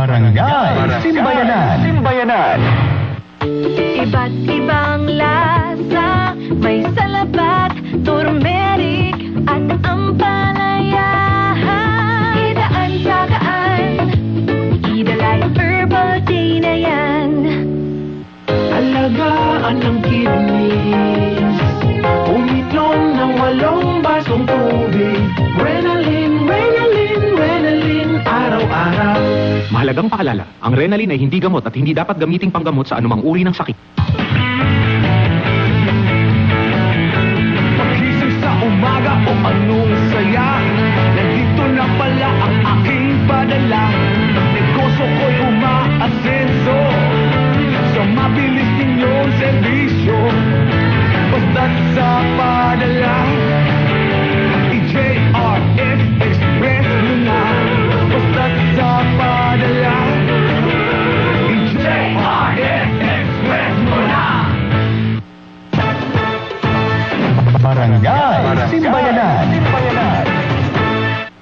Barangay Simbayanan. Iba't ibang lasa, may salabat, turmeric at ampalaya. Idaan sa kaan, Idalay Herbal Day na yan. Alagaan ng kidneys, uminom ng 8 basong tubig. Renalin, Renalin, Renalin, araw-araw. Mahalagang paalala, ang Renalin ay hindi gamot at hindi dapat gamiting panggamot sa anumang uri ng sakit. Pagkising sa umaga o anong saya, nandito na pala ang aking padala. Negosyo ko'y umaasenso sa mabilis ninyong serbisyo. Basta't sa padala, i-JRS Express mo na. Basta't sa padala, i-JRS Express mo na. Barangay Simbayanan.